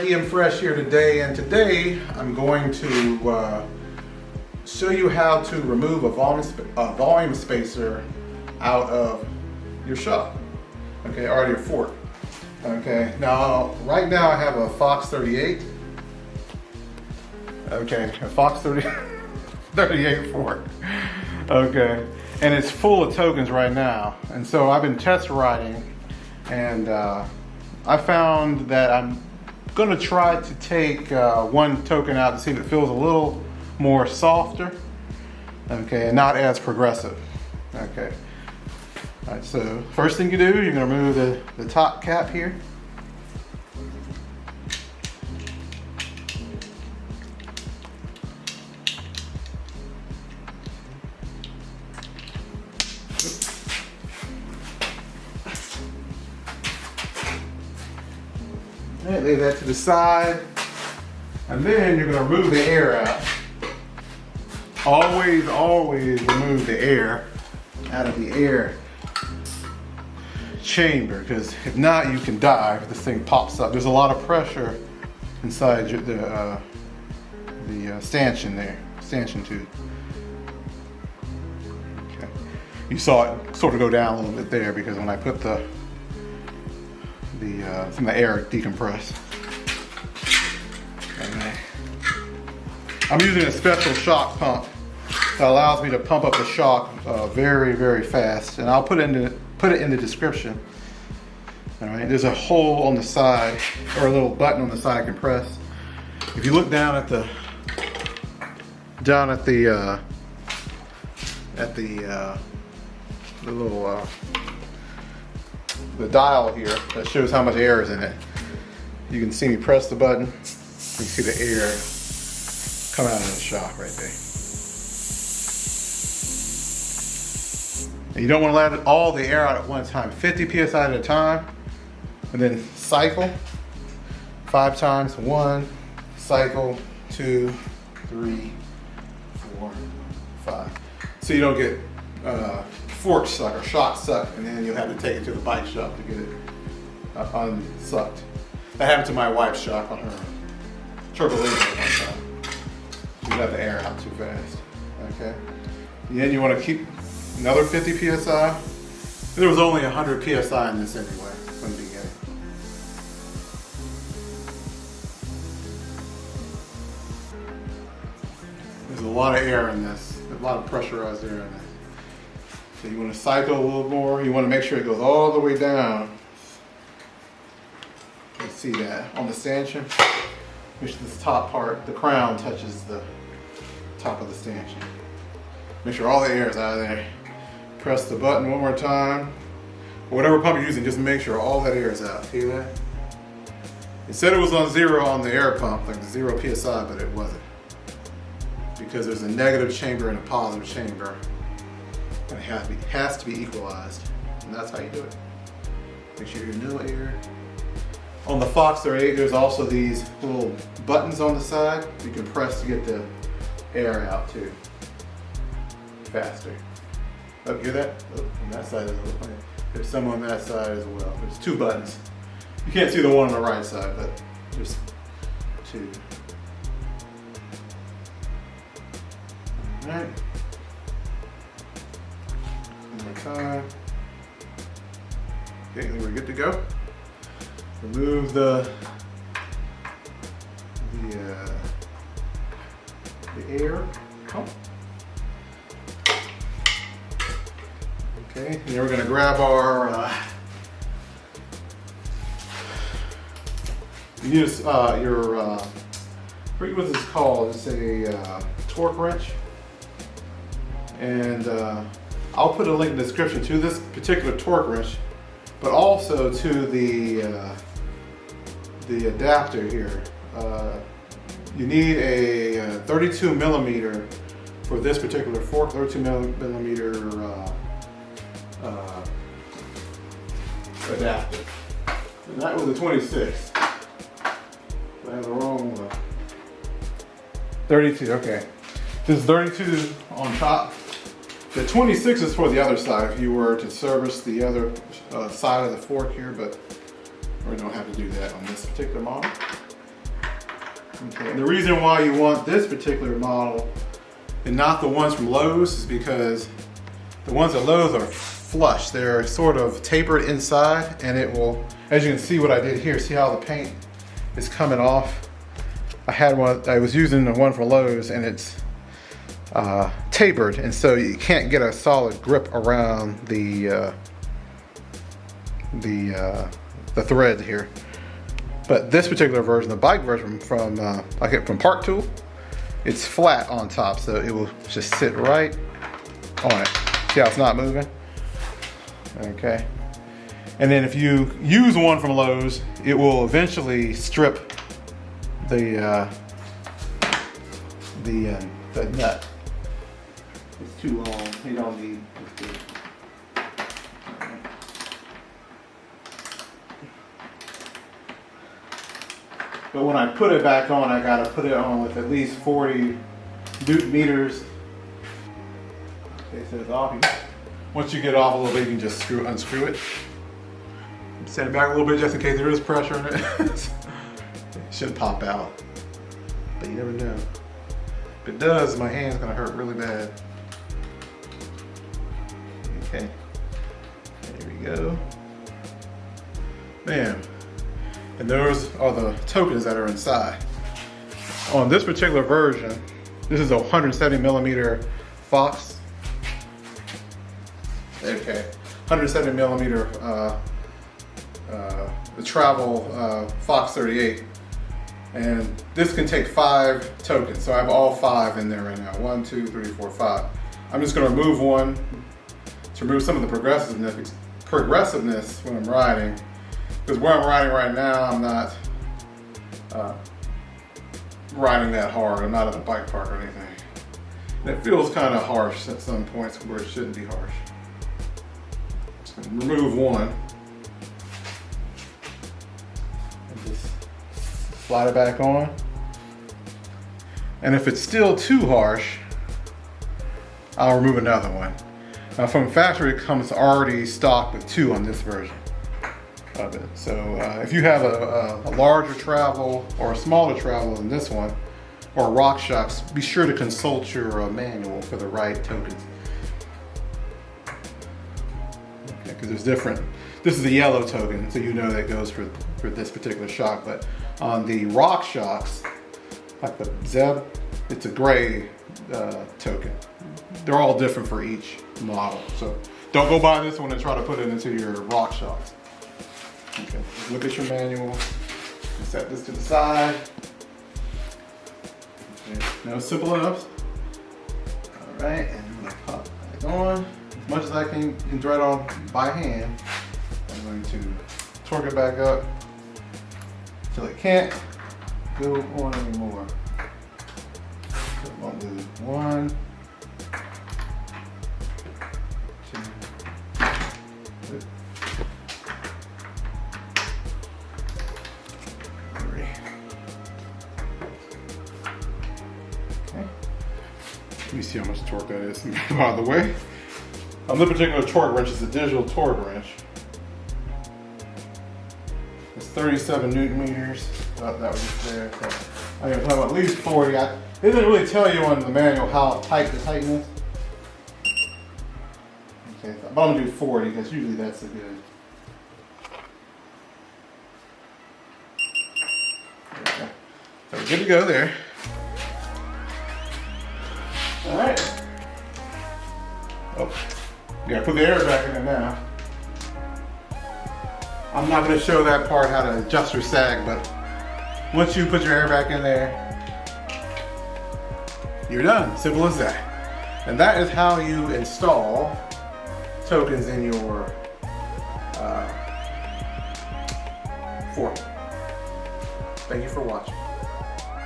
EM Fresh here today, and today I'm going to show you how to remove a volume spacer out of your shock, okay, or your fork. Okay, now right now I have a Fox 38. Okay, a Fox 38 fork. Okay, and it's full of tokens right now, and so I've been test riding, and I found that I'm gonna try to take one token out to see if it feels a little more softer, okay, and not as progressive. Okay, all right, so first thing you do, you're gonna remove the top cap here. Okay, lay that to the side, and then you're going to remove the air out. Always remove the air out of the air chamber, because if not, you can die if this thing pops up. There's a lot of pressure inside the stanchion there, stanchion tube. Okay. You saw it sort of go down a little bit there because when I put some of the air decompress. Okay. I'm using a special shock pump that allows me to pump up the shock very fast, and I'll put it in the description. All right, there's a hole on the side, or a little button on the side I can press. If you look down at the little the dial here that shows how much air is in it. You can see me press the button. You can see the air come out of the shock right there. And you don't want to let all the air out at one time. 50 psi at a time, and then cycle 5 times. 1, cycle 2, 3, 4, 5. So you don't get fork suck or shock suck, and then you'll have to take it to the bike shop to get it unsucked. That happened to my wife's shock on her turbo laser one time. She let the air out too fast. Okay. And then you want to keep another 50 psi. There was only 100 psi in this anyway from the beginning. There's a lot of air in this, a lot of pressurized air in this. So you want to cycle a little more. You want to make sure it goes all the way down. You see that on the stanchion. Make sure this top part, the crown, touches the top of the stanchion. Make sure all the air is out of there. Press the button one more time. Whatever pump you're using, just make sure all that air is out. Hear that? It said it was on 0 on the air pump, like 0 psi, but it wasn't. Because there's a negative chamber and a positive chamber. And it has to be equalized, and that's how you do it. Make sure there's no air. On the Fox 38, there's also these little buttons on the side you can press to get the air out too, faster. Oh, hear that? Oh, on that side there's some on that side as well. There's 2 buttons. You can't see the one on the right side, but there's 2. All right. Time. Okay, then we're good to go. Remove the air pump. Okay, and then we're going to grab our I forget what this is called. It's a torque wrench, and I'll put a link in the description to this particular torque wrench, but also to the adapter here. You need a 32 millimeter for this particular fork, 32 millimeter adapter. And that was a 26. I have the wrong one. 32, okay. This is 32 on top. The 26 is for the other side if you were to service the other side of the fork here, but we don't have to do that on this particular model. Okay. And the reason why you want this particular model and not the ones from Lowe's is because the ones at Lowe's are flush. They're sort of tapered inside, and it will, as you can see what I did here, see how the paint is coming off? I was using the one from Lowe's, and it's tapered, and so you can't get a solid grip around the thread here. But this particular version, the bike version from I get from Park Tool, it's flat on top, so it will just sit right on it. See how it's not moving? Okay. And then if you use one from Lowe's, it will eventually strip the nut. It's too long. You don't need this. But when I put it back on, I gotta put it on with at least 40 Newton meters. Okay, so it's off. Once you get it off a little bit, you can just unscrew it. Set it back a little bit just in case there is pressure in it. It shouldn't pop out, but you never know. If it does, my hand's gonna hurt really bad. Okay, there we go. Bam. And those are the tokens that are inside. On this particular version, this is a 170 millimeter Fox. Okay, 170 millimeter the travel Fox 38. And this can take 5 tokens. So I have all 5 in there right now. 1, 2, 3, 4, 5. I'm just gonna remove one to remove some of the progressiveness when I'm riding. Because where I'm riding right now, I'm not riding that hard. I'm not at a bike park or anything. And it feels kind of harsh at some points where it shouldn't be harsh. Just gonna remove one. And just slide it back on. And if it's still too harsh, I'll remove another one. Now from factory, it comes already stocked with 2 on this version of it. So if you have a larger travel or a smaller travel than this one, or Rockshox, be sure to consult your manual for the right tokens. Okay, because there's different. This is a yellow token, so you know that goes for this particular shock. But on the Rockshox, like the Zeb, it's a gray token. They're all different for each model. So don't go buy this one and try to put it into your Rockshox. Okay, look at your manual. Set this to the side. Okay, now it's simple enough. All right, and I'm gonna pop it back on. As much as I can thread on by hand, I'm going to torque it back up until it can't go on anymore. So I'm gonna do 1, 2, 3. Let me see how much torque that is. By the way, on this particular torque wrench, it's a digital torque wrench. It's 37 Newton meters. That was just there. So I can have at least 40. It doesn't really tell you on the manual how tight the tighten is. Okay, but I'm gonna do 40 because usually that's a good. Okay. So we're good to go there. All right. Oh, you gotta put the air back in there now. I'm not gonna show that part how to adjust your sag, but once you put your air back in there, you're done. Simple as that. And that is how you install tokens in your fork. Thank you for watching.